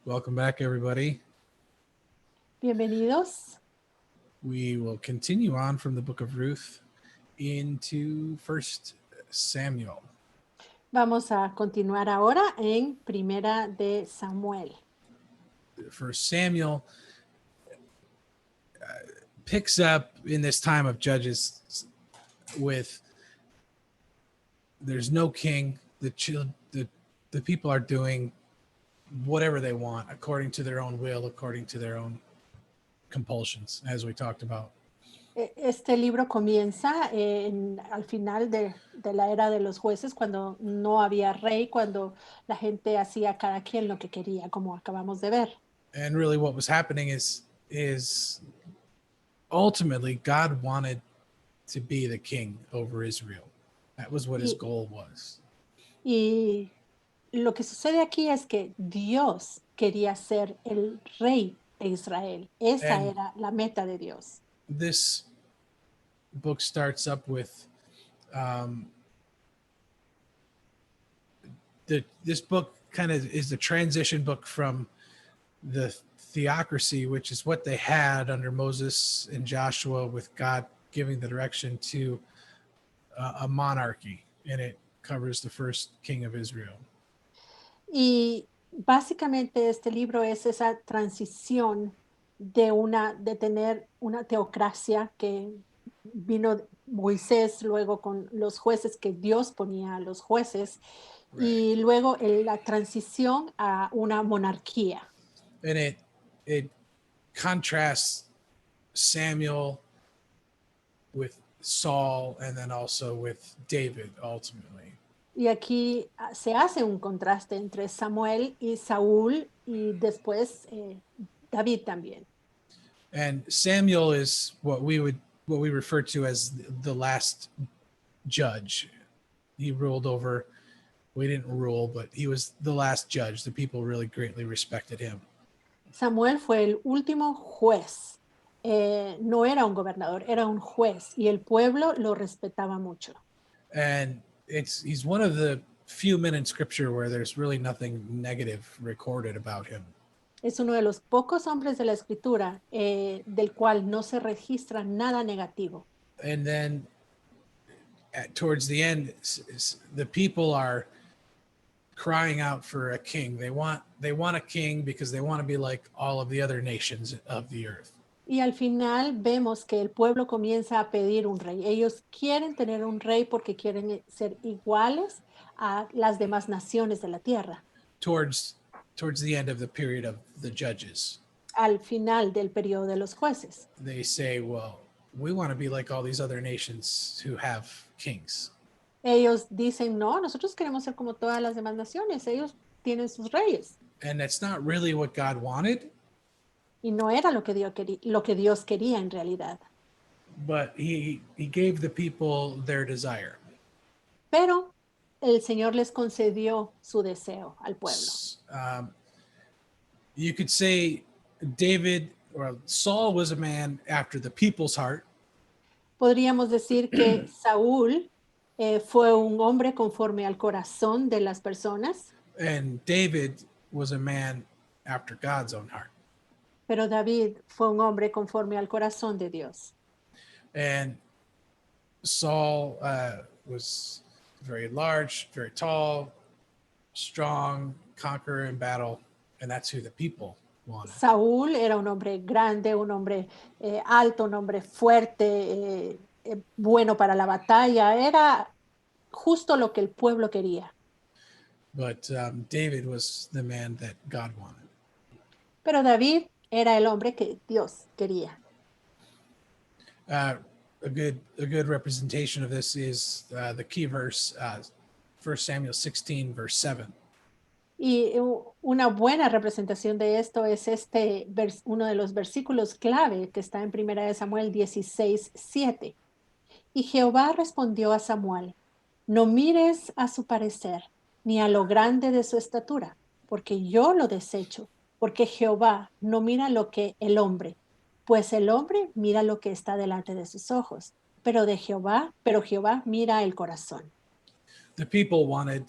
Welcome back, everybody. Bienvenidos. We will continue on from the book of Ruth into First Samuel. Vamos a continuar ahora en Primera de Samuel. First Samuel picks up in this time of Judges with there's no king. The people are doing whatever they want according to their own will, according to their own compulsions, as we talked about. Este libro comienza al final de la era de los jueces, cuando no había rey, cuando la gente hacía cada quien lo que quería, como acabamos de ver. And really what was happening is ultimately God wanted to be the king over Israel. That was what his Y, goal was. y lo que sucede aquí es que Dios quería ser el rey de Israel. Esa And era la meta de Dios. this book starts up with this book kind of is the transition book from the theocracy, which is what they had under Moses and Joshua, with God giving the direction, to a monarchy, and it covers the first king of Israel. Y básicamente este libro es esa transición de tener una teocracia que vino Moisés, luego con los jueces que Dios ponía a los jueces, Right. y luego la transición a una monarquía. And it contrasts Samuel with Saul, and then also with David ultimately. Y aquí se hace un contraste entre Samuel y Saúl y después David también. And Samuel is what we refer to as the last judge. He ruled over, we didn't rule, but he was the last judge. The people really greatly respected him. Samuel fue el último juez. No era un gobernador, era un juez y el pueblo lo respetaba mucho. And he's one of the few men in scripture where there's really nothing negative recorded about him. Es uno de los pocos hombres de la escritura del cual no se registra nada negativo. And then towards the end, the people are crying out for a king. They want a king because they want to be like all of the other nations of the earth. Y al final vemos que el pueblo comienza a pedir un rey. Ellos quieren tener un rey porque quieren ser iguales a las demás naciones de la tierra. Towards the end of the period of the judges, Al final del periodo de los jueces, they say, well, we want to be like all these other nations who have kings. ellos dicen, no, nosotros queremos ser como todas las demás naciones. Ellos tienen sus reyes. And that's not really what God wanted, Y no era lo que Dios quería en realidad. but he gave the people their desire. Pero el Señor les concedió su deseo al pueblo. You could say David or Saul was a man after the people's heart. Podríamos decir que Saúl fue un hombre conforme al corazón de las personas. And David was a man after God's own heart. Pero David fue un hombre conforme al corazón de Dios. And Saul was very large, very tall, strong, conqueror in battle, and that's who the people wanted. Saúl era un hombre grande, un hombre alto, un hombre fuerte, bueno para la batalla. Era justo lo que el pueblo quería. But David was the man that God wanted. Pero David era el hombre que Dios quería. A good representation of this is the key verse, 1 Samuel 16, verse 7. Y una buena representación de esto es uno de los versículos clave que está en 1 Samuel 16, 7. Y Jehová respondió a Samuel, no mires a su parecer, ni a lo grande de su estatura, porque yo lo desecho, porque Jehová no mira lo que el hombre, pues el hombre mira lo que está delante de sus ojos, pero Jehová mira el corazón. The people wanted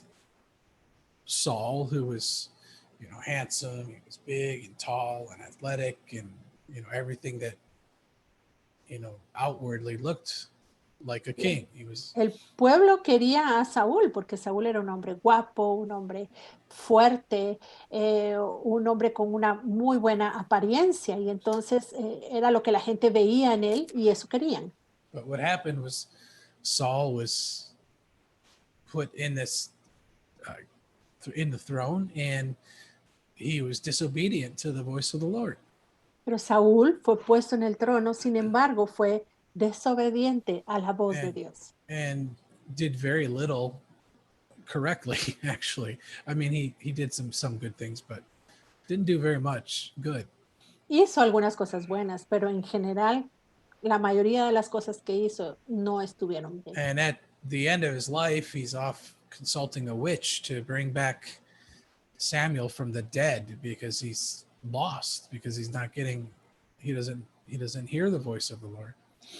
Saul, who was handsome. He was big and tall and athletic, and everything that outwardly looked like a king. He was, El pueblo quería a Saúl porque Saúl era un hombre guapo, un hombre fuerte, un hombre con una muy buena apariencia y entonces era lo que la gente veía en él y eso querían. but what happened was Saul was put in this in the throne, and he was disobedient to the voice of the Lord. Pero Saúl fue puesto en el trono, sin embargo, fue desobediente a la voz de And Dios. and did very little correctly. Actually, I mean, he did some good things, but didn't do very much good. Hizo algunas cosas buenas, pero en general la mayoría de las cosas que hizo no estuvieron bien. And at the end of his life, he's off consulting a witch to bring back Samuel from the dead, because he's lost, because he doesn't hear the voice of the Lord.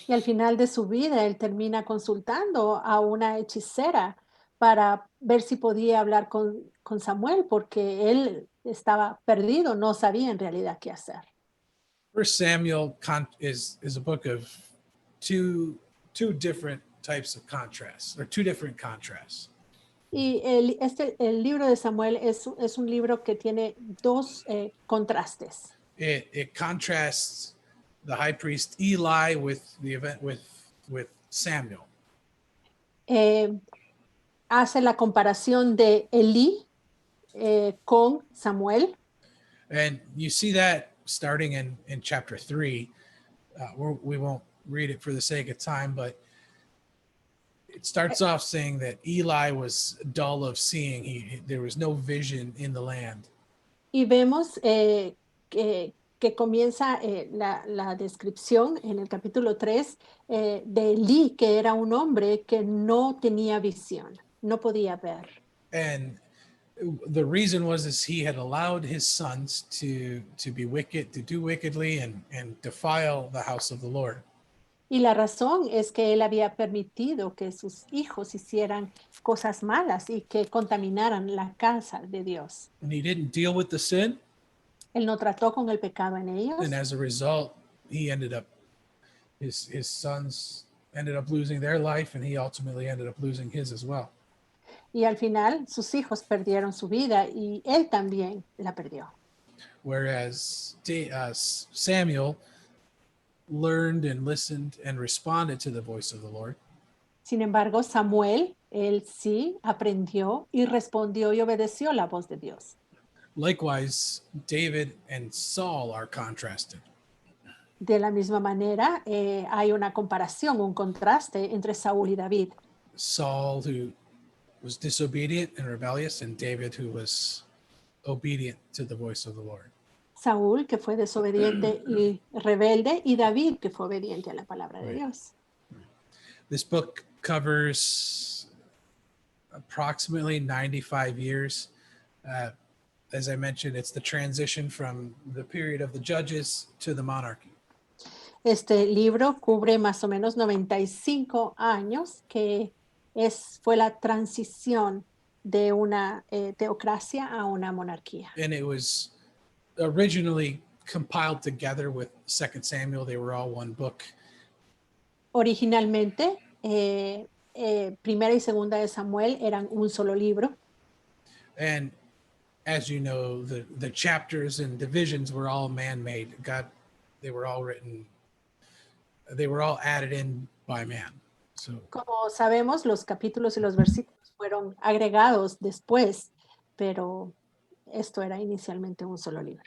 Y al final de su vida, él termina consultando a una hechicera para ver si podía hablar con Samuel, porque él estaba perdido, no sabía en realidad qué hacer. First Samuel is a book of two different types of contrasts, or two different contrasts. Y el libro de Samuel es un libro que tiene dos contrastes. It contrasts the high priest Eli with the event with Samuel. Hace la comparación de Elí con Samuel. And you see that starting in chapter 3. We won't read it for the sake of time, but it starts off saying that Eli was dull of seeing. There was no vision in the land. Y vemos que comienza la descripción en el capítulo 3 de Elí, que era un hombre que no tenía visión, no podía ver. And the reason was is he had allowed his sons to be wicked, to do wickedly, and defile the house of the Lord. Y la razón es que él había permitido que sus hijos hicieran cosas malas y que contaminaran la casa de Dios. And he didn't deal with the sin, Él no trató con el pecado en ellos. and as a result, he ended up his sons ended up losing their life, and he ultimately ended up losing his as well. Y al final sus hijos perdieron su vida y él también la perdió. Whereas Samuel learned and listened and responded to the voice of the Lord. Sin embargo, Samuel, él sí aprendió y respondió y obedeció la voz de Dios. Likewise, David and Saul are contrasted. De la misma manera, hay una comparación, un contraste entre Saúl y David. Saul, who was disobedient and rebellious, and David, who was obedient to the voice of the Lord. Saúl, que fue desobediente y rebelde, y David, que fue obediente a la palabra de Right. Dios. This book covers approximately 95 years. As I mentioned, it's the transition from the period of the judges to the monarchy. Este libro cubre más o menos 95 años, que fue la transición de una teocracia a una monarquía. And it was originally compiled together with 2 Samuel. They were all one book. Originalmente, Primera y Segunda de Samuel eran un solo libro. And as you know, the chapters and divisions were all man-made. They were all written, they were all added in by man. So Como sabemos, los capítulos y los versículos fueron agregados después, pero esto era inicialmente un solo libro.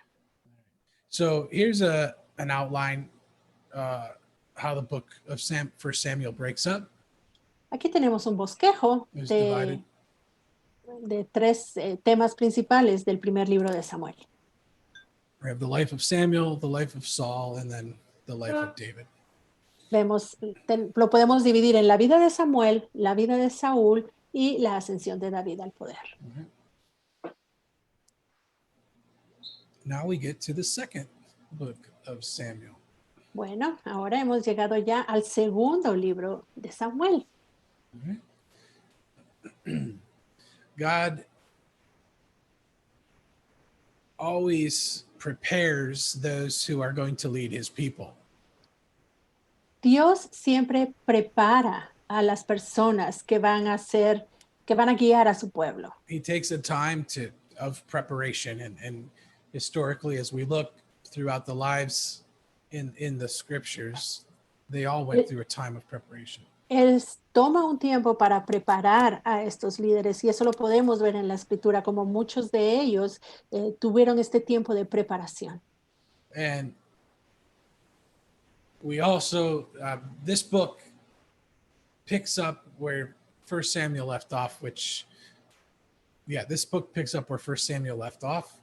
So here's an outline how the book of First Samuel breaks up. Aquí tenemos un bosquejo It's divided. de tres temas principales del primer libro de Samuel. We have the life of Samuel, the life of Saul, and then the life of David. Vemos, lo podemos dividir en la vida de Samuel, la vida de Saúl y la ascensión de David al poder. Now we get to the second book of Samuel. Bueno, ahora hemos llegado ya al segundo libro de Samuel. God always prepares those who are going to lead his people. Dios siempre prepara a las personas que van a guiar a su pueblo. He takes a time of preparation, and historically, as we look throughout the lives in the scriptures, they all went through a time of preparation. Él toma un tiempo para preparar a estos líderes y eso lo podemos ver en la escritura, como muchos de ellos tuvieron este tiempo de preparación. And we also, this book picks up where First Samuel left off, this book picks up where First Samuel left off.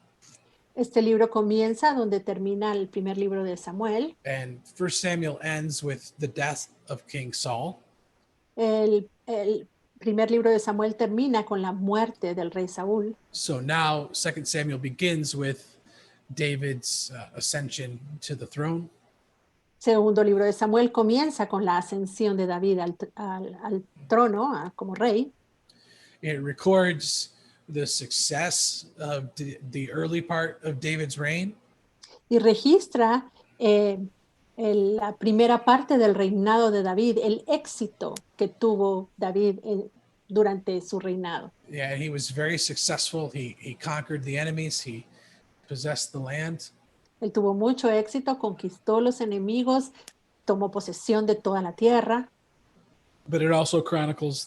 Este libro comienza donde termina el primer libro de Samuel. And First Samuel ends with the death of King Saul. El primer libro de Samuel termina con la muerte del rey Saúl. So now Second Samuel begins with David's ascension to the throne. Segundo libro de Samuel comienza con la ascensión de David al trono como rey. It records the success of the early part of David's reign. Y registra la primera parte del reinado de David, el éxito que tuvo David durante su reinado. Yeah, he was very successful. He conquered the enemies. He possessed the land. Él tuvo mucho éxito, conquistó los enemigos, tomó posesión de toda la tierra. But it also chronicles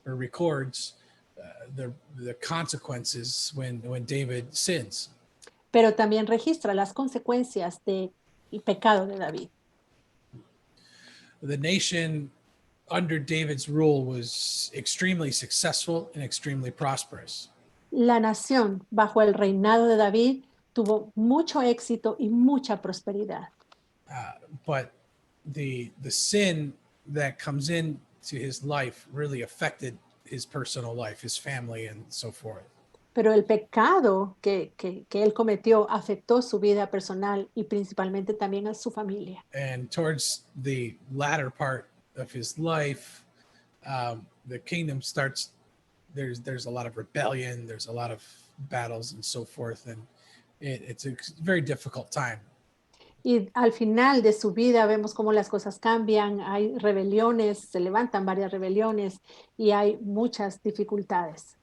records the consequences when David sins. Pero también registra las consecuencias del pecado de David. The nation under David's rule was extremely successful and extremely prosperous. La nación bajo el reinado de David tuvo mucho éxito y mucha prosperidad. But the sin that comes into his life really affected his personal life, his family, and so forth. Pero el pecado que él cometió afectó su vida personal y principalmente también a su familia. And towards the latter part of his life, the kingdom starts. There's a lot of rebellion. There's a lot of battles and so forth, and it's a very difficult time. Y al final de su vida vemos cómo las cosas cambian, hay rebeliones, se levantan varias rebeliones y hay muchas dificultades.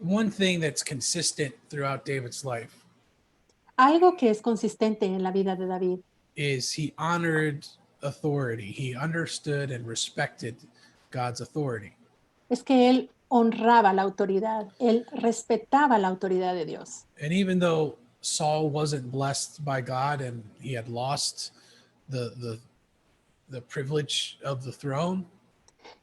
One thing that's consistent throughout David's life Algo que es consistente en la vida de David is he honored authority. He understood and respected God's authority. es que él honraba la autoridad, él respetaba la autoridad de Dios. And even though Saul wasn't blessed by God and he had lost the privilege of the throne,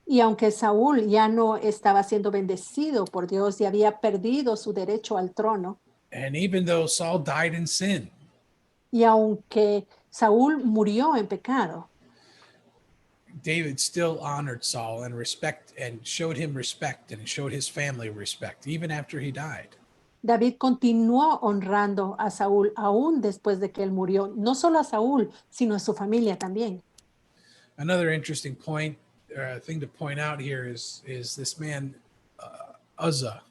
Y aunque Saúl ya no estaba siendo bendecido por Dios y había perdido su derecho al trono, and even though Saul died in sin, y aunque Saúl murió en pecado, David still honored Saul and showed him respect and showed his family respect even after he died. David continuó honrando a Saúl aún después de que él murió, no solo a Saúl, sino a su familia también. Another interesting thing to point out here is this man Uzzah,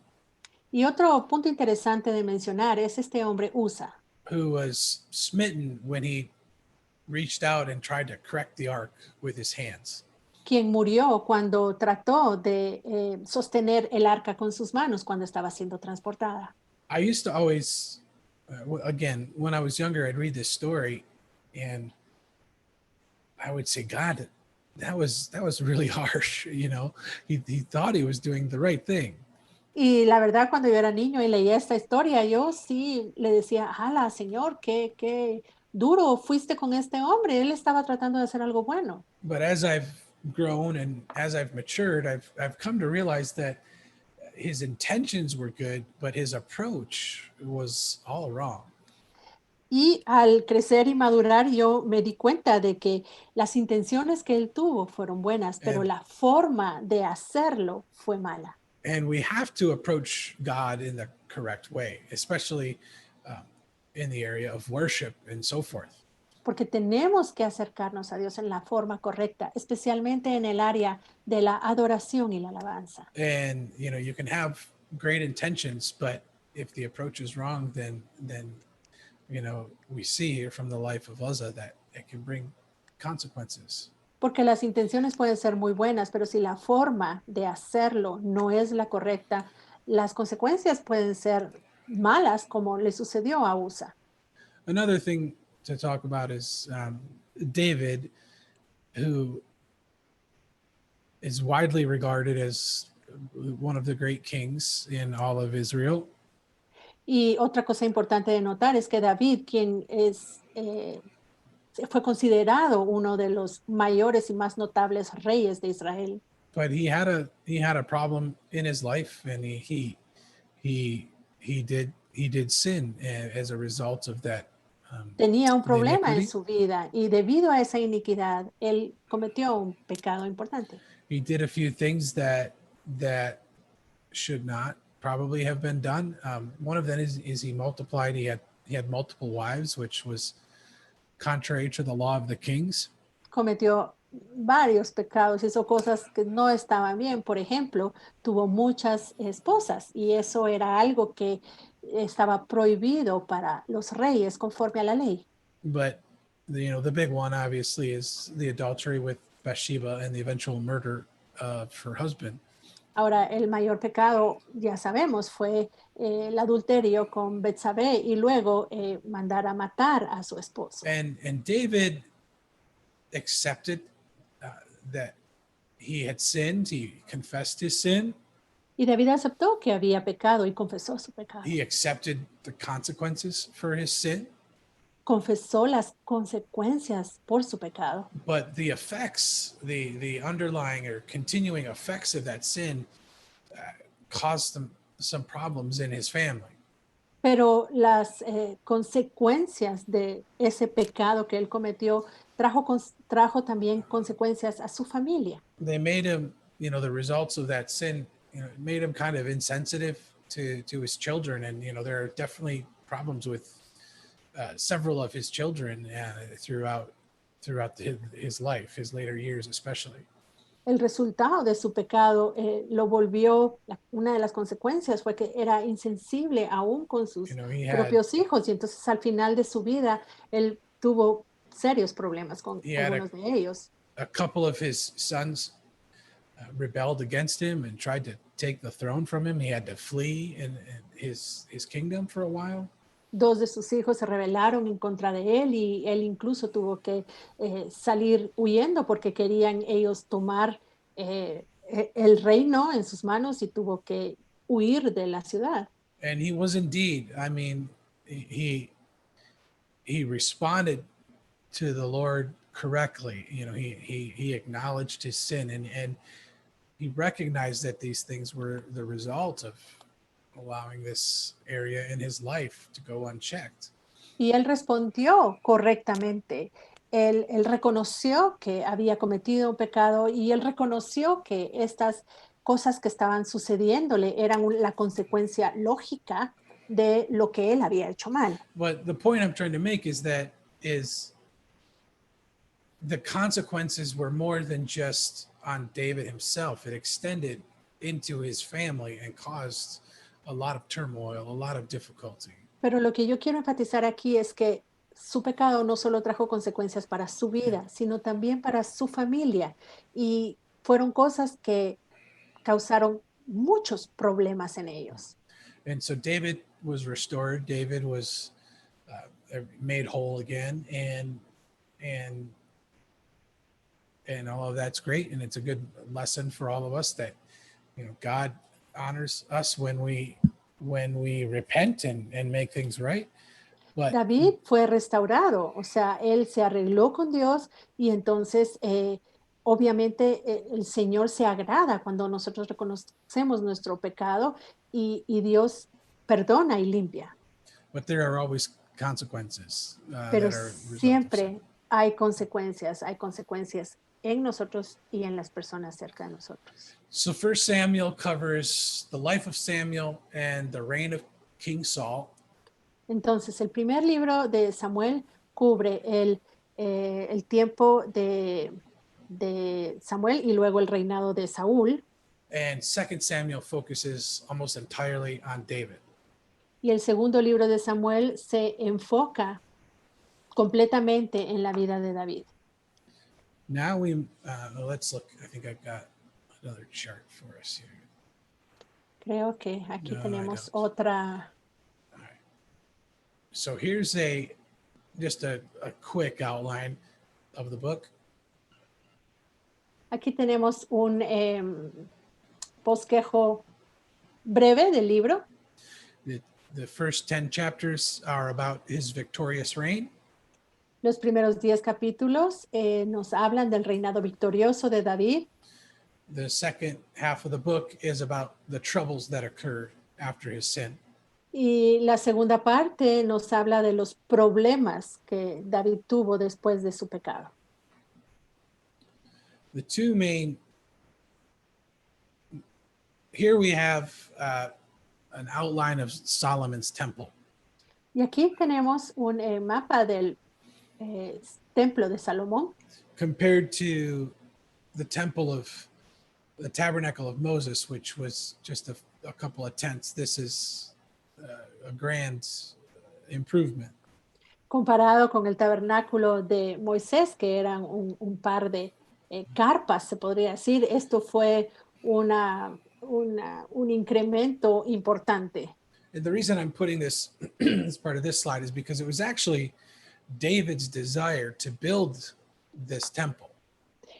Y otro punto interesante de mencionar es este hombre Usa, who was smitten when he reached out and tried to correct the ark with his hands. quien murió cuando trató de sostener el arca con sus manos cuando estaba siendo transportada. I used to always, again, when I was younger, I'd read this story and I would say, God, that was really harsh. You know, he thought he was doing the right thing. Y la verdad, cuando yo era niño y leía esta historia, yo sí le decía, ala, Señor, qué duro fuiste con este hombre. Él estaba tratando de hacer algo bueno. But as I've grown and as I've matured, I've come to realize that his intentions were good, but his approach was all wrong. Y al crecer y madurar, yo me di cuenta de que las intenciones que él tuvo fueron buenas, pero la forma de hacerlo fue mala. And we have to approach God in the correct way, especially in the area of worship and so forth. Porque tenemos que acercarnos a Dios en la forma correcta, especialmente en el área de la adoración y la alabanza. And, you know, you can have great intentions, but if the approach is wrong, then we see here from the life of Uzzah that it can bring consequences. Porque las intenciones pueden ser muy buenas, pero si la forma de hacerlo no es la correcta, las consecuencias pueden ser malas, como le sucedió a Usa. Another thing to talk about is David, who is widely regarded as one of the great kings in all of Israel. Y otra cosa importante de notar es que David, quien fue considerado uno de los mayores y más notables reyes de Israel, But he had a problem in his life, and he did sin as a result of that. tenía un The problema en iniquity. su vida y debido a esa iniquidad, él cometió un pecado importante. He did a few things that should not probably have been done. One of them is he multiplied. He had multiple wives, which was contrary to the law of the kings. Cometió varios pecados, hizo cosas que no estaban bien. Por ejemplo, tuvo muchas esposas y eso era algo que estaba prohibido para los reyes conforme a la ley. But the big one obviously is the adultery with Bathsheba and the eventual murder of her husband. Ahora, el mayor pecado, ya sabemos, fue el adulterio con Betsabé y luego mandar a matar a su esposo. And David accepted that he had sinned. He confessed his sin. Y David aceptó que había pecado y confesó su pecado. He accepted the consequences for his sin. Confesó las consecuencias por su pecado. But the effects, the underlying or continuing effects of that sin caused some problems in his family. Pero las consecuencias de ese pecado que él cometió trajo también consecuencias a su familia. They made him, the results of that sin, made him kind of insensitive to his children. And, there are definitely problems with several of his children throughout his life, his later years especially. El resultado de su pecado lo volvió, una de las consecuencias fue que era insensible aún con sus He had propios hijos y entonces al final de su vida él tuvo serios problemas con He had algunos de ellos. a couple of his sons rebelled against him and tried to take the throne from him. He had to flee in his kingdom for a while. Dos de sus hijos se rebelaron en contra de él y él incluso tuvo que salir huyendo porque querían ellos tomar el reino en sus manos y tuvo que huir de la ciudad. And he was indeed, I mean, he responded to the Lord correctly. He acknowledged his sin and he recognized that these things were the result of allowing this area in his life to go unchecked. Y él respondió correctamente. Él reconoció que había cometido un pecado y él reconoció que estas cosas que estaban sucediéndole eran la consecuencia lógica de lo que él había hecho mal. But the point I'm trying to make is the consequences were more than just on David himself. It extended into his family and caused a lot of turmoil, a lot of difficulty. Pero lo que yo quiero enfatizar aquí es que su pecado no solo trajo consecuencias para su vida, sino también para su familia. Y fueron cosas que causaron muchos problemas en ellos. And so David was restored. David was made whole again, and all of that's great. And it's a good lesson for all of us that God honors us when we repent and make things right. But David fue restaurado, o sea, él se arregló con Dios y entonces obviamente el Señor se agrada cuando nosotros reconocemos nuestro pecado y Dios perdona y limpia. But there are always consequences Pero that are a result of sin. siempre hay consecuencias en nosotros y en las personas cerca de nosotros. So First Samuel covers the life of Samuel and the reign of King Saul. Entonces, el primer libro de Samuel cubre el tiempo de Samuel y luego el reinado de Saúl. And Second Samuel focuses almost entirely on David. Y el segundo libro de Samuel se enfoca completamente en la vida de David. Now let's look. I think I've got another chart for us here. Creo que aquí No, I tenemos don't. otra. All right. So here's just a quick outline of the book. Aquí tenemos un bosquejo breve del libro. The first 10 chapters are about his victorious reign. Los primeros 10 capítulos nos hablan del reinado victorioso de David. The second half of the book is about the troubles that occurred after his sin. Y la segunda parte nos habla de los problemas que David tuvo después de su pecado. The two main, here we have an outline of Solomon's temple. Y aquí tenemos un mapa del templo de Salomón. Compared to the tabernacle of Moses, which was just a couple of tents. This is a grand improvement. Comparado con el tabernáculo de Moisés, que eran un par de carpas, se podría decir, esto fue un incremento importante. And the reason I'm putting this as part of this slide is because it was actually David's desire to build this temple.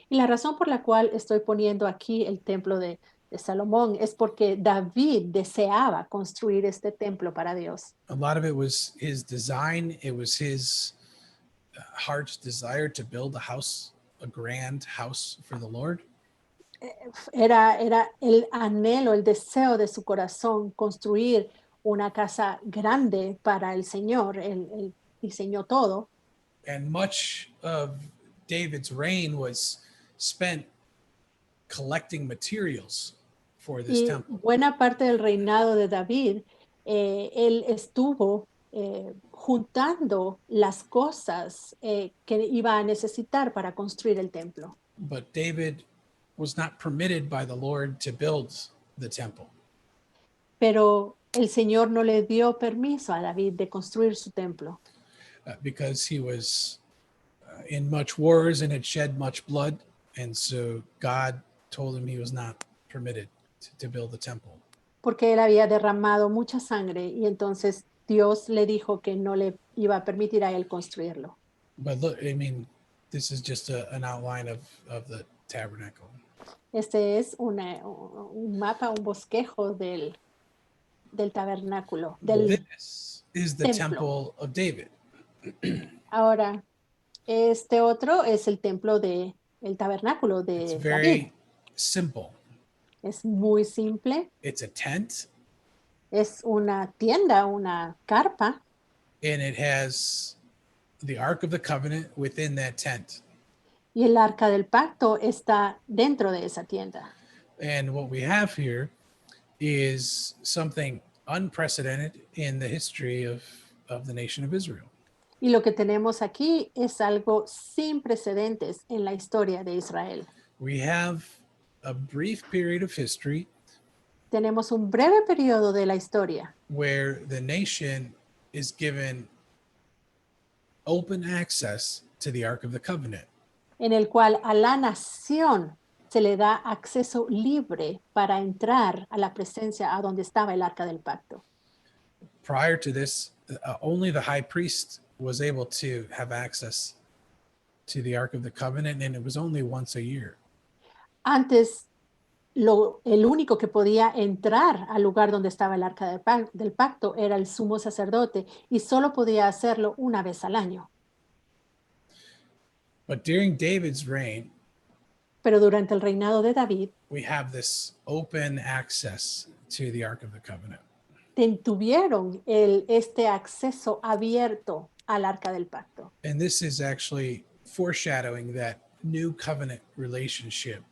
Y la razón por la cual estoy poniendo aquí el templo de Salomón es porque David deseaba construir este templo para Dios. A lot of it was his design. It was his heart's desire to build a grand house for the Lord. Era el anhelo, el deseo de su corazón construir una casa grande para el Señor. Él diseñó todo. And much of David's reign was spent collecting materials for this Y temple. buena parte del reinado de David, él estuvo juntando las cosas que iba a necesitar para construir el templo. But David was not permitted by the Lord to build the temple. Pero el Señor no le dio permiso a David de construir su templo. Because he was in much wars and had shed much blood. And so God told him he was not permitted to build the temple. Porque él había derramado mucha sangre y entonces Dios le dijo que no le iba a permitir a él construirlo. But look, I mean, this is just an outline of the tabernacle. Este es un mapa, un bosquejo del tabernáculo, del This is the templo. temple of David. Ahora, este otro es el templo de el tabernáculo It's de David. very simple. Es muy simple, It's a tent, es una tienda, una carpa, and it has the Ark of the Covenant within that tent. y el arca del pacto está dentro de esa tienda. And what we have here is something unprecedented in the history of the nation of Israel. Y lo que tenemos aquí es algo sin precedentes en la historia de Israel. We have a brief period of history Tenemos un breve periodo de la historia where the nation is given open access to the Ark of the Covenant. en el cual a la nación se le da acceso libre para entrar a la presencia a donde estaba el arca del pacto. Prior to this, only the high priest was able to have access to the Ark of the Covenant, and it was only once a year. Antes, el único que podía entrar al lugar donde estaba el arca del pacto era el sumo sacerdote y solo podía hacerlo una vez al año. But during David's reign, Pero durante el reinado de David, we have this open access to the Ark of the Covenant. tuvieron este acceso abierto al arca del pacto. And this is actually foreshadowing that new covenant relationship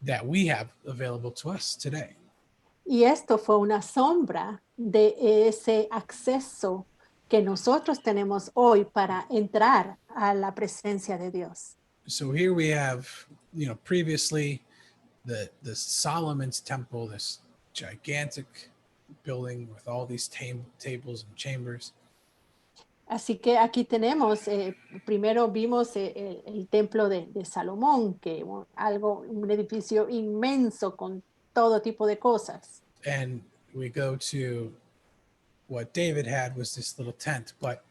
that we have available to us today. Y esto fue una sombra de ese acceso que nosotros tenemos hoy para entrar a la presencia de Dios. So here we have, previously the Solomon's temple, this gigantic building with all these tables and chambers. Así que aquí tenemos, primero vimos el templo de Salomón, que un edificio inmenso con todo tipo de cosas. And we go to what David had was this little tent, but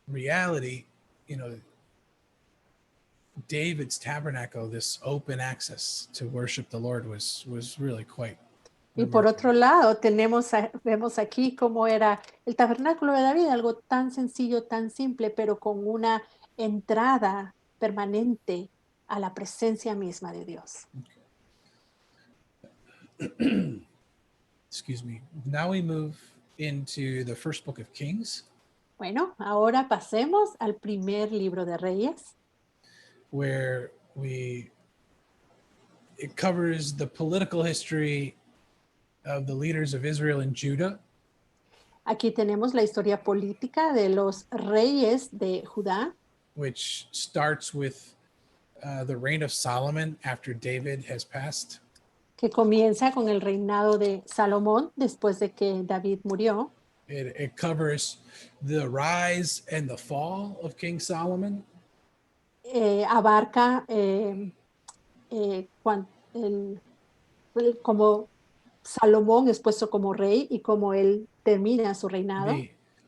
reality, you know, David's tabernacle, this open access to worship the Lord was really quite Y por remarkable. otro lado, vemos aquí cómo era el tabernáculo de David, algo tan sencillo, tan simple, pero con una entrada permanente a la presencia misma de Dios. Excuse me. Now we move into the first book of Kings, Bueno, ahora pasemos al primer libro de Reyes, where it covers the political history of the leaders of Israel and Judah. Aquí tenemos la historia política de los reyes de Judá, Which starts with the reign of Solomon after David has passed. que comienza con el reinado de Salomón después de que David murió. It covers the rise and the fall of King Solomon. Abarca como Salomón es puesto como rey y como él termina su reinado.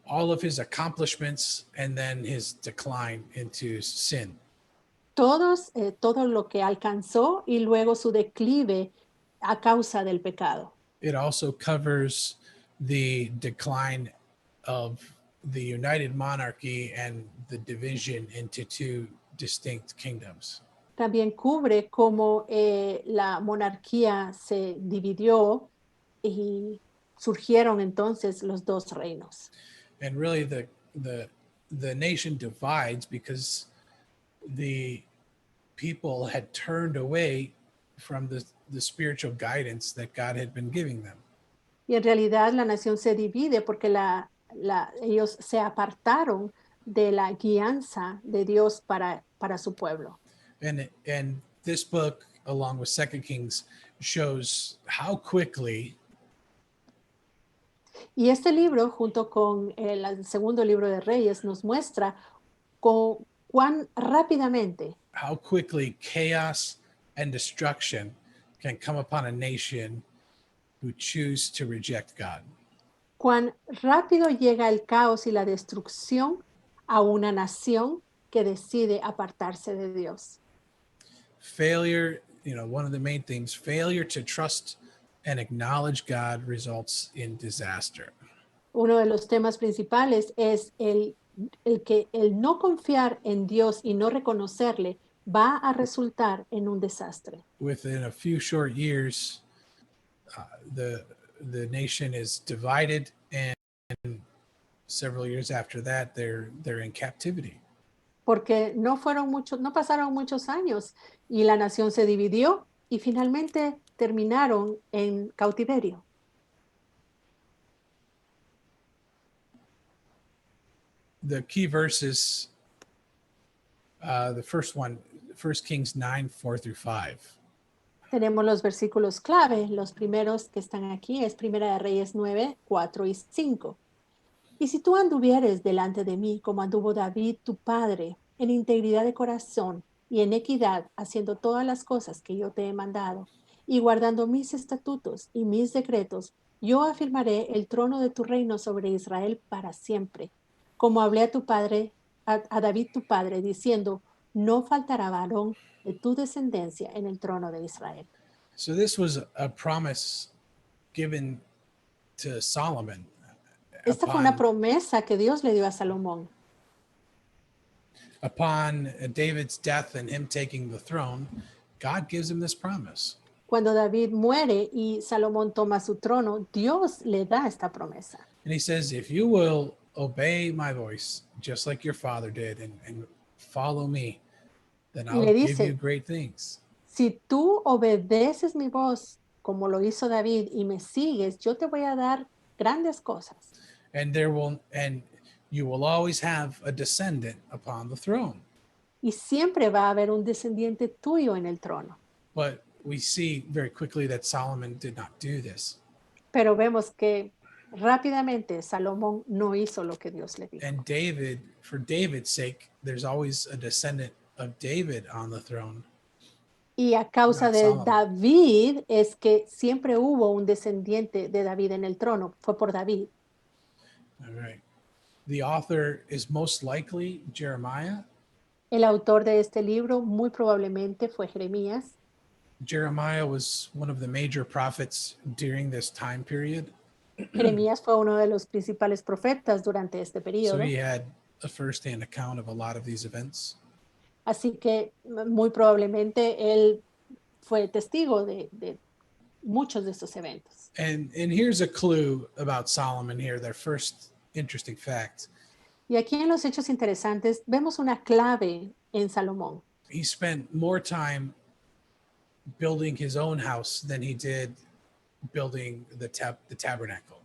All of his accomplishments and then his decline into sin. Todo lo que alcanzó y luego su declive a causa del pecado. It also covers the decline of the united monarchy and the division into two distinct kingdoms. También cubre cómo la monarquía se dividió y surgieron entonces los dos reinos. And really the nation divides because the people had turned away from the spiritual guidance that God had been giving them. Y en realidad la nación se divide porque ellos se apartaron de la guianza de Dios para su pueblo. And this book, along with Second Kings, shows how quickly y este libro, junto con el segundo libro de Reyes, nos muestra cuán rápidamente how quickly chaos and destruction can come upon a nation who choose to reject God. Cuán rápido llega el caos y la destrucción a una nación que decide apartarse de Dios. Failure, one of the main things, failure to trust and acknowledge God results in disaster. Uno de los temas principales es el no confiar en Dios y no reconocerle va a resultar en un desastre. Within a few short years, the nation is divided, and several years after that, they're in captivity. Porque no pasaron muchos años y la nación se dividió y finalmente terminaron en cautiverio. The key verses, the first one, 1 Kings 9, 4 through 5. Tenemos los versículos clave. Los primeros que están aquí es Primera de Reyes 9, 4 y 5. Y si tú anduvieres delante de mí como anduvo David tu padre, en integridad de corazón y en equidad, haciendo todas las cosas que yo te he mandado, y guardando mis estatutos y mis decretos, yo afirmaré el trono de tu reino sobre Israel para siempre. Como hablé a tu padre, a David tu padre, diciendo, no faltará varón de tu descendencia en el trono de Israel. So this was a promise given to Solomon. Esta fue una promesa que Dios le dio a Salomón. Upon David's death and him taking the throne, God gives him this promise. Cuando David muere y Salomón toma su trono, Dios le da esta promesa. And he says, if you will obey my voice, just like your father did, and follow me, then I'll give you great things. Si tú obedeces mi voz, como lo hizo David, y me sigues, yo te voy a dar grandes cosas. And you will always have a descendant upon the throne. Y siempre va a haber un descendiente tuyo en el trono. But we see very quickly that Solomon did not do this. Pero vemos que rápidamente Salomón no hizo lo que Dios le dijo. And David, for David's sake, there's always a descendant of David on the throne. Y a causa Not de Solomon. David es que siempre hubo un descendiente de David en el trono. Fue por David. All right. The author is most likely Jeremiah. El autor de este libro muy probablemente fue Jeremías. Jeremiah was one of the major prophets during this time period. Jeremías fue uno de los principales profetas durante este So periodo. he had a first-hand account of a lot of these events. Así que muy probablemente él fue testigo de muchos de estos eventos. And here's a clue about Solomon here, their first interesting fact. Y aquí en los hechos interesantes vemos una clave en Salomón. He spent more time building his own house than he did building the tabernacle.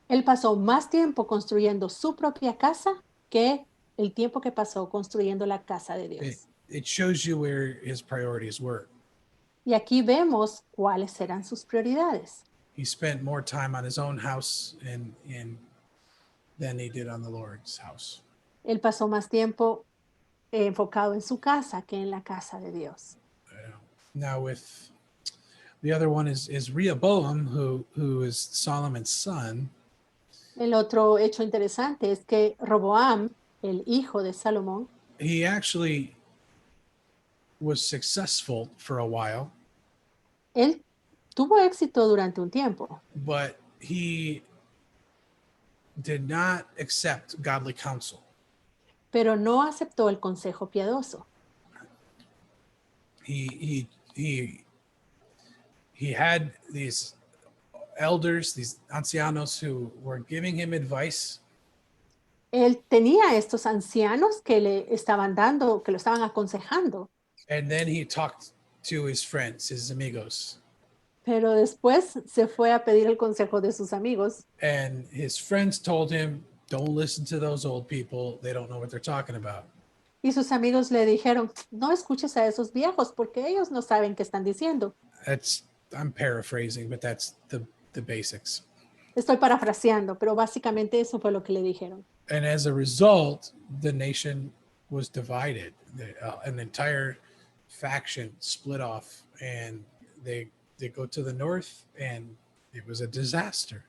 Él pasó más tiempo construyendo su propia casa que el tiempo que pasó construyendo la casa de Dios. It shows you where his priorities were. Y aquí vemos cuáles eran sus prioridades. He spent more time on his own house and than he did on the Lord's house. Él pasó más tiempo enfocado en su casa que en la casa de Dios. Now with the other one is Rehoboam, who is Solomon's son. El otro hecho interesante es que Roboam, el hijo de Salomón, He actually was successful for a while, él tuvo éxito durante un tiempo, but he did not accept godly counsel. pero no aceptó el consejo piadoso. He had these elders, these ancianos, who were giving him advice, Él tenía estos ancianos que le estaban dando, que lo estaban aconsejando, and then he talked to his friends, his amigos, pero después se fue a pedir el consejo de sus amigos and his friends told him, "Don't listen to those old people. They don't know what they're talking about." y sus amigos le dijeron, no escuches a esos viejos porque ellos no saben qué están diciendo. I'm paraphrasing, but that's the basics. Estoy parafraseando, pero básicamente eso fue lo que le dijeron. And as a result, the nation was divided. An entire faction split off, and they go to the north, and it was a disaster.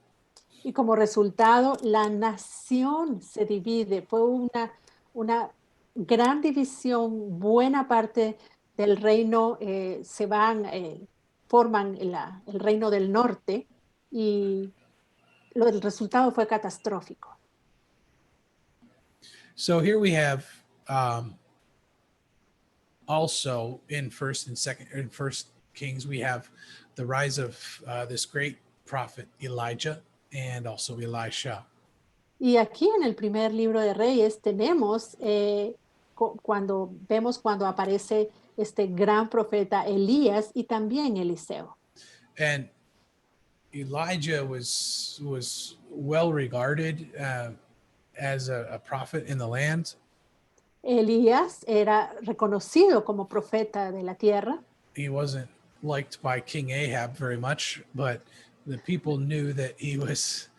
Y como resultado, la nación se divide. Fue una gran división. Buena parte del reino se van, forman el reino del norte y el resultado fue catastrófico. So here we have also in First Kings, we have the rise of this great prophet Elijah and also Elisha. Y aquí en el primer libro de Reyes tenemos cuando aparece este gran profeta Elías y también Eliseo. And Elijah was well regarded as a prophet in the land. Elías era reconocido como profeta de la tierra. He wasn't liked by King Ahab very much, but the people knew that he was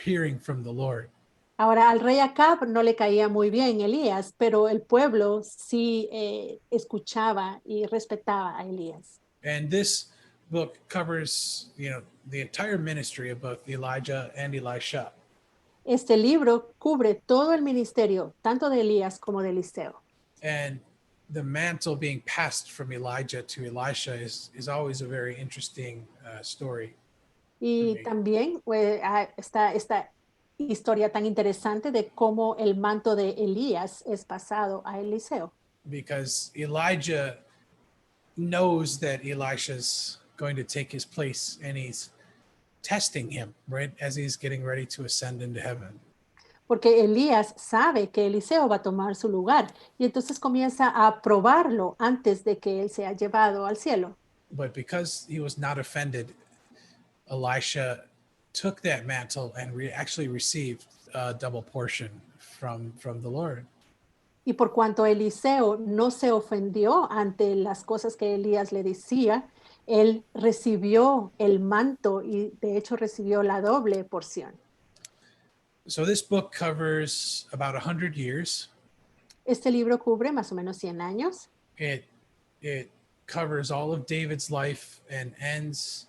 hearing from the Lord. Ahora, al rey Acab no le caía muy bien Elías, pero el pueblo sí escuchaba y respetaba a Elías. And this book covers, the entire ministry of both Elijah and Elisha. Este libro cubre todo el ministerio, tanto de Elías como de Eliseo. And the mantle being passed from Elijah to Elisha is always a very interesting story. Y también está esta historia tan interesante de cómo el manto de Elías es pasado a Eliseo. Because Elijah knows that Elisha's going to take his place, and he's testing him, right, as he's getting ready to ascend into heaven. Porque Elías sabe que Eliseo va a tomar su lugar y entonces comienza a probarlo antes de que él sea llevado al cielo. But because he was not offended, Elisha took that mantle and actually received a double portion from the Lord. Y por cuanto Eliseo no se ofendió ante las cosas que Elías le decía, Él recibió el manto y de hecho recibió la doble porción. So this book covers about 100 years. Este libro cubre más o menos 100 años. It covers all of David's life and ends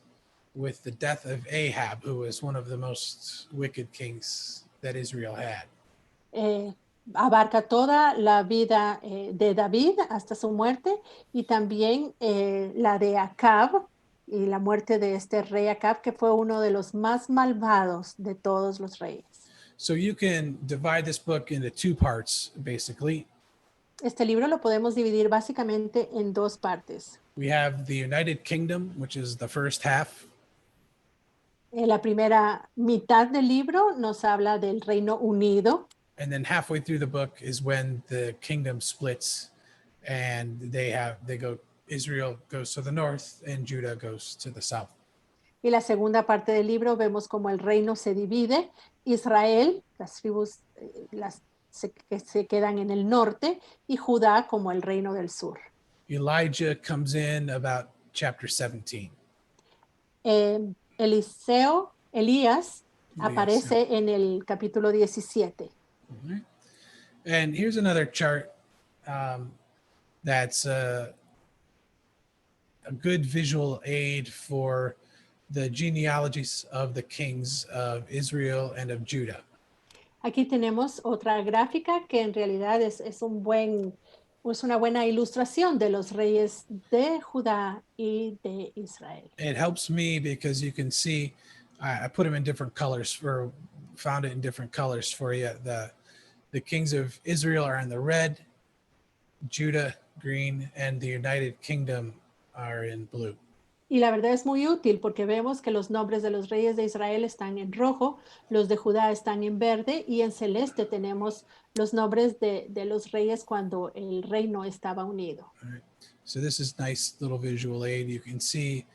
with the death of Ahab, who was one of the most wicked kings that Israel had. Abarca toda la vida de David hasta su muerte y también la de Acab y la muerte de este rey Acab, que fue uno de los más malvados de todos los reyes. So you can divide this book into two parts, basically. Este libro lo podemos dividir básicamente en dos partes. We have the United Kingdom, which is the first half, La primera mitad del libro nos habla del Reino Unido. and then halfway through the book is when the kingdom splits, and Israel goes to the north and Judah goes to the south. Y la segunda parte del libro vemos como el reino se divide. Israel, las tribus que se quedan en el norte, y Judá como el reino del sur. Elijah comes in about chapter 17. Elías aparece en el capítulo 17. Right. And here's another chart that's a good visual aid for the genealogies of the kings of Israel and of Judah. Aquí tenemos otra gráfica que en realidad es una buena ilustración de los reyes de Judá y de Israel. It helps me because you can see, I put them in different colors, or found it in different colors for you. The kings of Israel are in the red, Judah green, and the United Kingdom are in blue. Y la verdad es muy útil porque vemos que los nombres de los reyes de Israel están en rojo, los de Judá están en verde y en celeste tenemos los nombres de los reyes cuando el reino estaba unido. All right. So this is nice little visual aid. You can see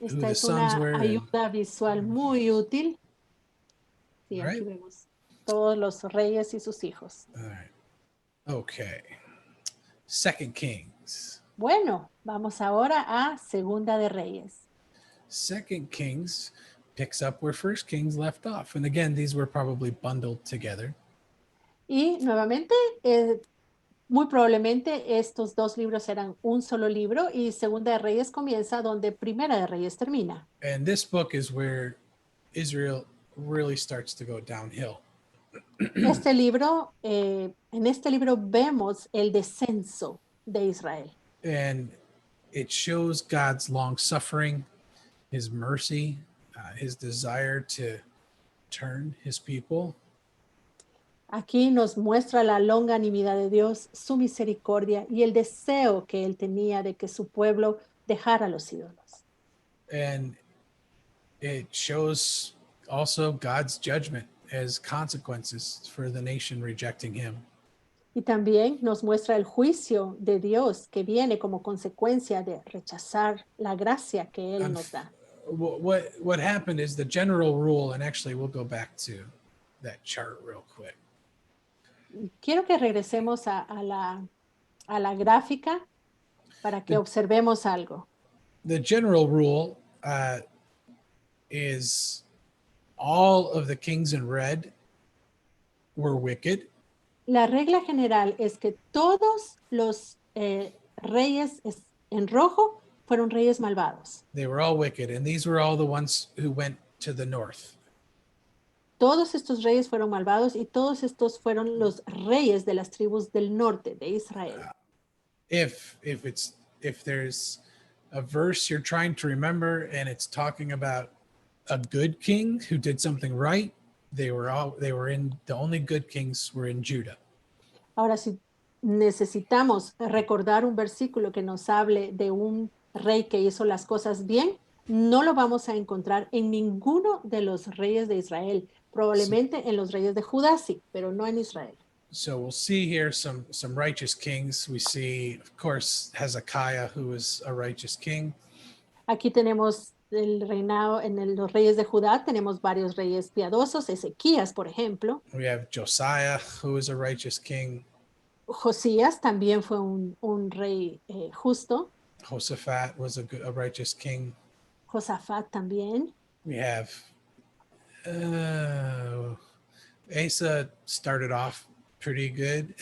who Esta the es sons una were. ayuda visual muy útil. Sí, aquí Right. vemos todos los reyes y sus hijos. All right. Okay. Second Kings. Bueno, vamos ahora a Segunda de Reyes. Second Kings picks up where First Kings left off. And again, these were probably bundled together. Y nuevamente, muy probablemente estos dos libros eran un solo libro y Segunda de Reyes comienza donde Primera de Reyes termina. And this book is where Israel really starts to go downhill. Este libro, en este libro vemos el descenso de Israel. And it shows God's long suffering, his mercy, his desire to turn his people. Aquí nos muestra la longanimidad de Dios, su misericordia y el deseo que él tenía de que su pueblo dejara los ídolos. And it shows also God's judgment as consequences for the nation rejecting him. Y también nos muestra el juicio de Dios que viene como consecuencia de rechazar la gracia que él nos da. What happened is the general rule, and actually we'll go back to that chart real quick. Quiero que regresemos a la gráfica para que observemos algo. The general rule is all of the kings in red were wicked. La regla general es que todos los reyes en rojo fueron reyes malvados. They were all wicked, and these were all the ones who went to the north. Todos estos reyes fueron malvados y todos estos fueron los reyes de las tribus del norte de Israel. If there's a verse you're trying to remember and it's talking about a good king who did something right, the only good kings were in Judah. Ahora, si necesitamos recordar un versículo que nos hable de un rey que hizo las cosas bien, no lo vamos a encontrar en ninguno de los reyes de Israel. Probablemente en los reyes de Judá sí, pero no en Israel. So we'll see here some righteous kings. We see, of course, Hezekiah, who was a righteous king. Aquí tenemos el reinado los reyes de Judá, tenemos varios reyes piadosos, Ezequías, por ejemplo. We have Josiah, who was a righteous king. Josías también fue un rey justo. Josaphat was a righteous king. Josafat también. We have Asa started off pretty good,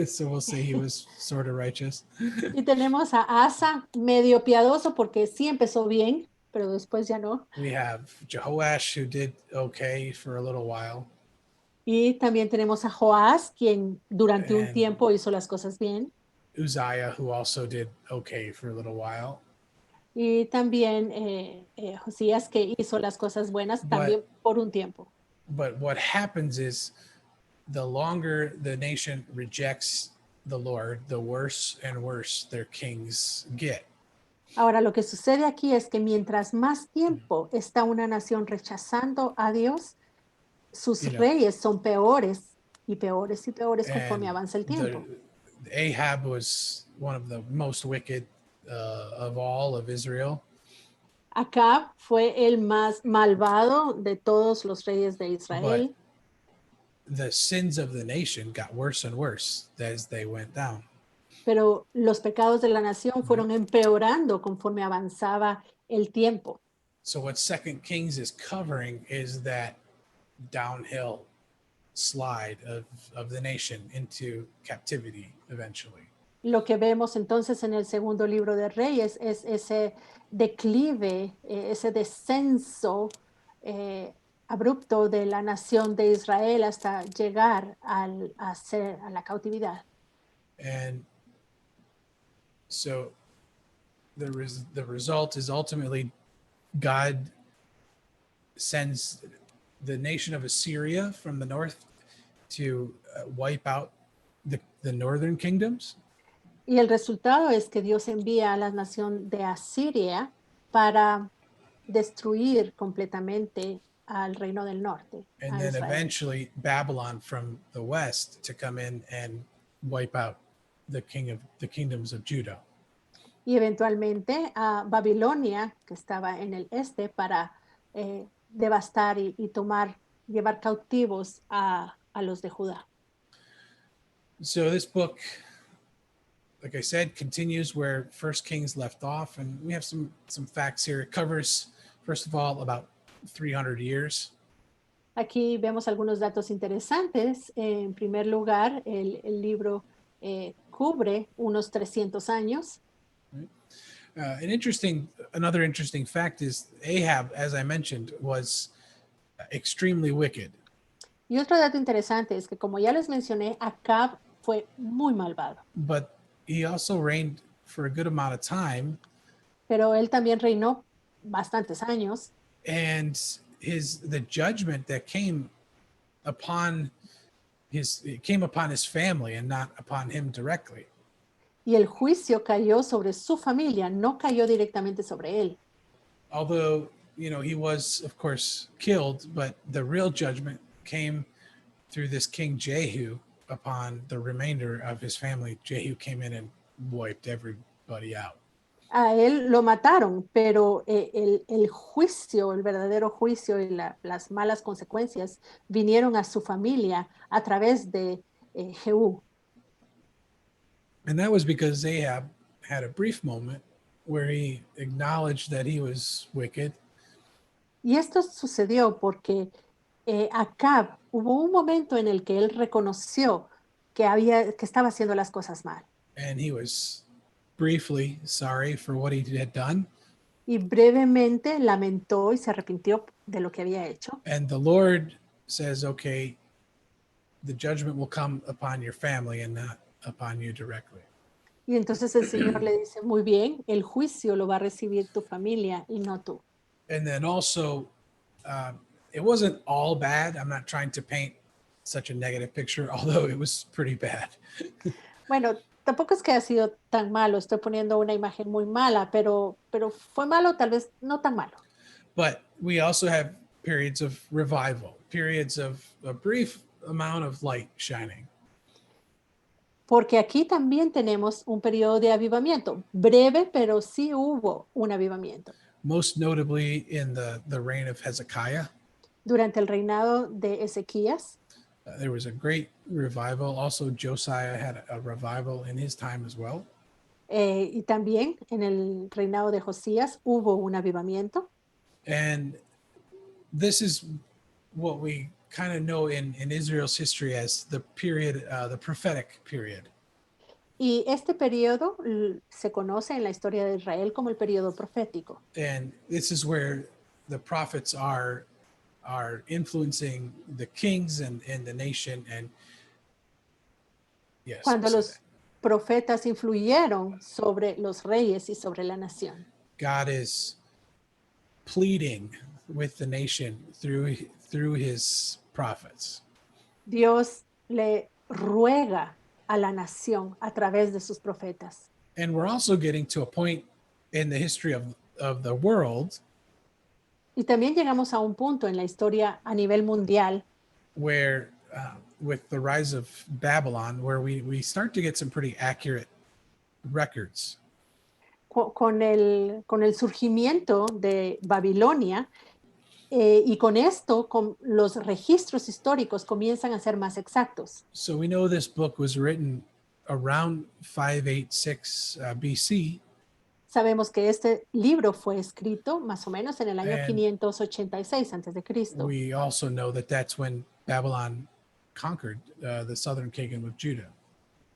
so we'll say he was sort of righteous. Y tenemos a Asa, medio piadoso porque sí empezó bien, pero después ya no. We have Jehoash, who did okay for a little while. Y también tenemos a Joás, quien durante un And tiempo hizo las cosas bien. Uzziah, who also did okay for a little while. Y también Josías, que hizo las cosas buenas también por un tiempo. But what happens is the longer the nation rejects the Lord, the worse and worse their kings get. Ahora, lo que sucede aquí es que mientras más tiempo está una nación rechazando a Dios, sus You know, reyes son peores y peores y peores conforme and avanza el tiempo. Ahab was one of the most wicked of all of Israel. Acab fue el más malvado de todos los reyes de Israel, The sins of the nation got worse and worse as they went down. pero los pecados de la nación fueron empeorando conforme avanzaba el tiempo. So what Second Kings is covering is that downhill slide of the nation into captivity eventually. Lo que vemos entonces en el segundo libro de Reyes es ese declive, ese descenso abrupto de la nación de Israel hasta llegar a la cautividad. And so the result is ultimately God sends the nation of Assyria from the north to wipe out the northern kingdoms. Y el resultado es que Dios envía a la nación de Asiria para destruir completamente al reino del norte, And a then Israel. eventually Babylon from the west to come in and wipe out the kingdoms of Judah. Y eventualmente a Babilonia, que estaba en el este, para devastar y tomar, llevar cautivos a los de Judá. So this book, like I said, continues where First Kings left off, and we have some facts here. It covers, first of all, about 300 years. Aquí vemos algunos datos interesantes. En primer lugar, el libro cubre unos 300 años. Another interesting fact is Ahab, as I mentioned, was extremely wicked. Y otro dato interesante es que, como ya les mencioné, Acab fue muy malvado, But he also reigned for a good amount of time, pero él también reinó bastantes años. and the judgment that came upon his family and not upon him directly. Y el juicio cayó sobre su familia, no cayó directamente sobre él. Although, he was, of course, killed, but the real judgment came through this King Jehu upon the remainder of his family. Jehu came in and wiped everybody out. A él lo mataron, pero el juicio, el verdadero juicio y las malas consecuencias vinieron a su familia a través de Jehú. And that was because Ahab had a brief moment where he acknowledged that he was wicked. Y esto sucedió porque Acab hubo un momento en el que él reconoció que estaba haciendo las cosas mal. And he was briefly sorry for what he had done. Y brevemente lamentó y se arrepintió de lo que había hecho. And the Lord says, okay, the judgment will come upon your family and not upon you directly. Y entonces el Señor le dice, muy bien, el juicio lo va a recibir tu familia y no tú. And then also, it wasn't all bad. I'm not trying to paint such a negative picture, although it was pretty bad. Bueno, tampoco es que ha sido tan malo, estoy poniendo una imagen muy mala, pero fue malo, tal vez no tan malo. But we also have periods of revival, periods of a brief amount of light shining. Porque aquí también tenemos un periodo de avivamiento, breve, pero sí hubo un avivamiento. Most notably in the reign of Hezekiah. Durante el reinado de Ezequías. There was a great revival. Also, Josiah had a revival in his time as well. Y también en el reinado de Josías hubo un avivamiento. And this is what we kind of know in Israel's history as the period, the prophetic period. Y este periodo se conoce en la historia de Israel como el periodo profético, And this is where the prophets are influencing the kings and the nation. And yes, we'll cuando say that. los profetas influyeron sobre los reyes y sobre la nación. God is pleading with the nation through his prophets. Dios le ruega a la nación a través de sus profetas. And we're also getting to a point in the history of the world Y también llegamos a un punto en la historia a nivel mundial where with the rise of Babylon, where we start to get some pretty accurate records. con el surgimiento de Babilonia, y con esto los registros históricos comienzan a ser más exactos. So we know this book was written around 586 BC. Sabemos que este libro fue escrito más o menos en el año And 586 antes de Cristo. we also know that that's when Babylon conquered the southern kingdom of Judah.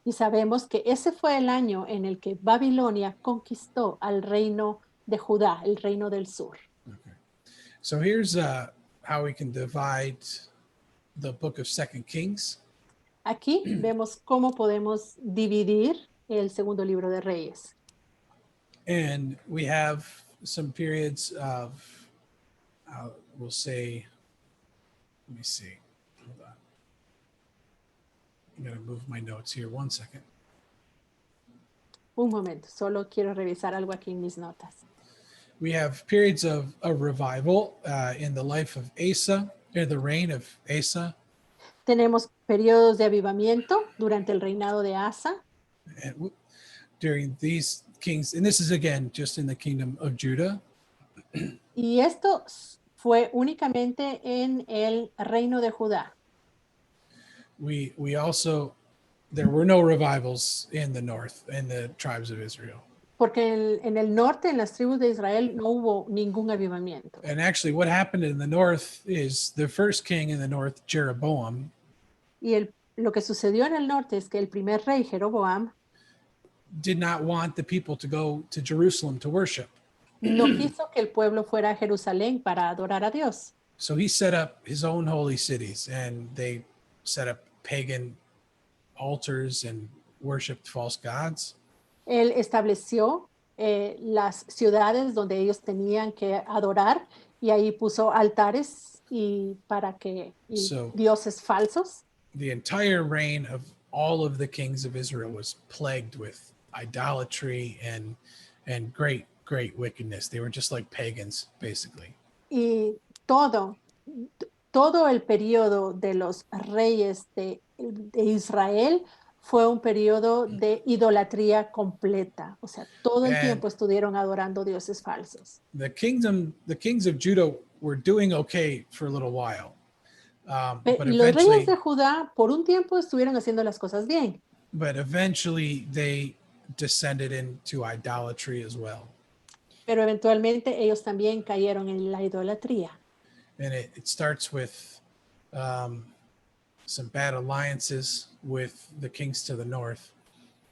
Y sabemos que ese fue el año en el que Babilonia conquistó al reino de Judá, el reino del sur. Okay. So here's how we can divide the book of Second Kings. Aquí vemos cómo podemos dividir el segundo libro de Reyes. And we have some periods of, we'll say, let me see. Hold on. I'm going to move my notes here. 1 second. Un momento, solo quiero revisar algo aquí en mis notas. We have periods of revival in the life of Asa, or the reign of Asa. Tenemos periodos de avivamiento durante el reinado de Asa. And during these kings, and this is again just in the kingdom of Judah. Y esto fue únicamente en el reino de Judá. We also, there were no revivals in the north, in the tribes of Israel. Porque en el norte, en las tribus de Israel, no hubo ningún avivamiento. And actually, what happened in the north is the first king in the north, Jeroboam, Y lo que sucedió en el norte es que el primer rey, Jeroboam, did not want the people to go to Jerusalem to worship. no quiso que el pueblo fuera a Jerusalén para adorar a Dios. So he set up his own holy cities, and they set up pagan altars and worshiped false gods. Él estableció las ciudades donde ellos tenían que adorar y ahí puso altares y So- dioses falsos. The entire reign of all of the kings of Israel was plagued with idolatry and great wickedness. They were just like pagans, basically. Y todo el periodo de los reyes de Israel fue un periodo de idolatría completa. O sea, todo el And- tiempo estuvieron adorando dioses falsos. The kings of Judah were doing okay for a little while. But Y los reyes eventually, de Judá por un tiempo estuvieron haciendo las cosas bien, they descended into idolatry as well. pero eventualmente ellos también cayeron en la idolatría. And it starts with some bad alliances with the kings to the north.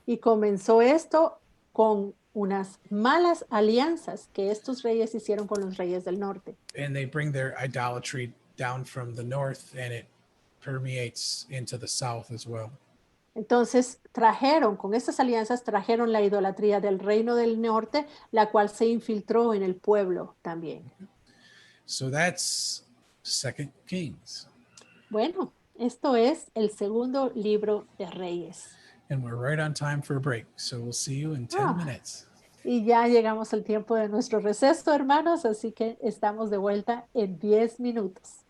Y comenzó esto con unas malas alianzas que estos reyes hicieron con los reyes del norte. And they bring their idolatry down from the north, and it permeates into the south as well. Entonces con estas alianzas trajeron la idolatría del reino del norte, la cual se infiltró en el pueblo también. So that's Second Kings. Bueno, esto es el segundo libro de Reyes. And we're right on time for a break. So we'll see you in 10 minutes. Y ya llegamos al tiempo de nuestro receso, hermanos, así que estamos de vuelta en 10 minutos.